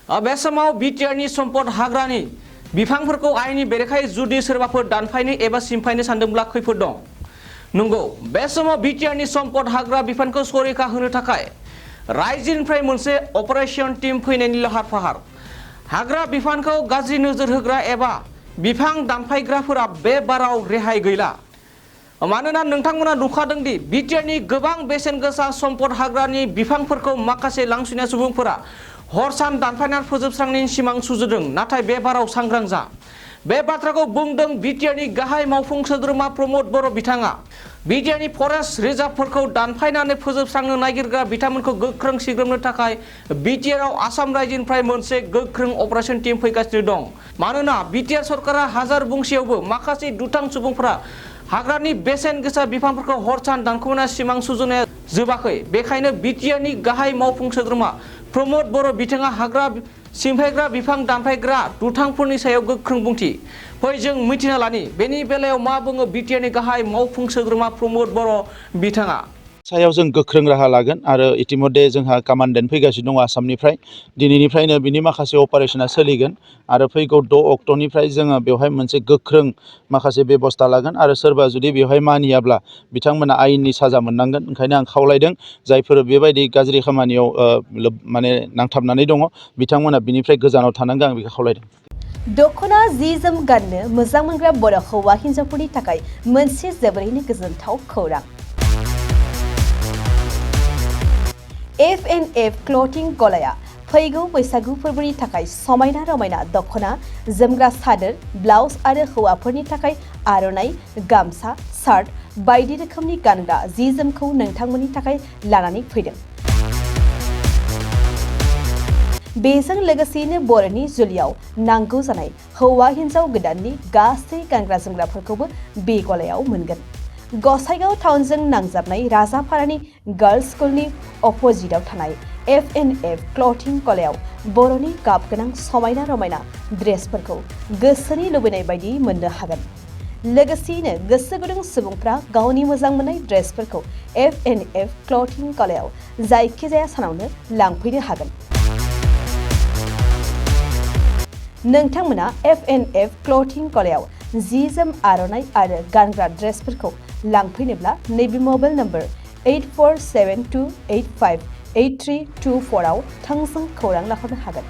बे समाव बिटिआरनि सम्पद हाग्रानि बिफांफोरखौ आयेननि बेरेखायै जुदि सोरबाफोर दानफायनो एबा सिमफायनो सानदोंब्ला खैफोद दं। नंगौ, बे समाव बिटिआरनि सम्पद हाग्रा बिफानखौ संरैखा होनो थाखाय रायजोनिफ्राय मोनसे अपारेशन टीम फैनायनि लाहार फाहार। हाग्रा बिफानखौ गाज्रि नोजोर होग्रा एबा बिफां दानफायग्राफोरा बे बाराव रेहाय गैला। मानोना नोंथांमोना नुखादों दि बिटिआरनि गोबां बेसेन गोसा सम्पद हाग्रानि बिफांफोरखौ माखासे लांसुनाय सुबुंफोरा हर सान दानफायनानै फोजोबस्रांनायनि सिमां सुजुदों। नाथाय बे बाराव सांग्रां जा। बे बाथ्राखौ बुंदों बिटिआरनि गाहाय मावफुं सोद्रोमा प्रमद बर' बिथाङा। बिटिआरनि फरेस्ट रिजार्भफोरखौ दानफायनानै फोजोबस्रांनो नागिरग्रा बिथांमोनखौ गोख्रों सिग्रोमनो थाखाय बिटिआरआव आसाम रायजोनिफ्राय मोनसे गोख्रों अपारेशन टीम फैगासिनो दं। मानोना बिटिआर सरकारा हाजार बुंसेयावबो माखासे दुथां सुबुंफोरा हाग्रानि बेसेन गोसा बिफांफोरखौ हर सान दानख'नाय सिमां सुजुनाया जोबाखै। बेखायनो बिटिआरनि गाहाय मावफुं सोद्रोमा प्रमद बर' बिथाङा हाग्रा सिमफायग्रा बिफां दानफायग्रा दुथांफोरनि सायाव गोख्रों बुंथि। फै जों मिथिना लानि बेनि बेलायाव मा बुङो बिटिआरनि गाहाय मावफुं सोद्रोमा प्रमद बर' बिथाङा। सायाव जों गोख्रों राहा लागोन आरो इतिमध्य जोंहा कामान्डेन्ट फैगासिनो दं आसामनिफ्राय। दिनैनिफ्रायनो बिनि माखासे अपारेशना सोलिगोन आरो फैगौ 6 अक्ट'निफ्राय जोङो बेवहाय मोनसे गोख्रों माखासे बेबस्था लागोन आरो सोरबा जुदि बेवहाय मानियाब्ला बिथांमोना आयेननि साजा मोननांगोन। ओंखायनो आं खावलायदों जायफोर बेबायदि गाज्रि खामानियाव माने नांथाबनानै दङ बिथांमोना बिनिफ्राय गोजानाव थानांगोन, आं बेखौ खावलायदों। दखना जि जोम गाननो मोजां मोनग्रा बर' हौवा हिन्जावफोरनि थाखाय मोनसे जोबोरैनो गोजोनथाव खौरां। F&F क्लथिं गलाया फैगौ बैसागु फोरबोनि थाखाय समायना रमायना दखना, जोमग्रा सादोर, ब्लाउज आरो हौवाफोरनि थाखाय आर'नाइ, गामसा, शार्ट बायदि रोखोमनि गानग्रा जि जोमखौ नोंथांमोननि थाखाय लानानै फैदों। बेजों लोगोसेनो बर'नि जुलियाव नांगौ जानाय हौवा हिन्जाव गोदाननि गासै गानग्रा जोमग्राफोरखौबो बे गलायाव मोनगोन। गसाइगाव टाउनजों नांजाबनाय राजापारानि गार्लस स्कुलनि अपोजिटआव थानाय F&F क्लथिं गलायाव बर'नि गाब गोनां समायना रमायना ड्रेसफोरखौ गोसोनि लुबैनाय बायदि मोननो हागोन। लोगोसेयैनो गोसो गुदुं सुबुंफ्रा गावनि मोजां मोननाय ड्रेसफोरखौ F&F क्लथिं गलायाव जायखिजाया सानावनो लांफैनो हागोन। नोंथांमोना F&F क्लथिं गलायाव जि जोम, आर'नाइ आरो गानग्रा ड्रेसफोरखौ लांफैनोब्ला नैबे मबाइल नम्बर 8472858324 आव थोंजों खौरां लाहरनो हागोन।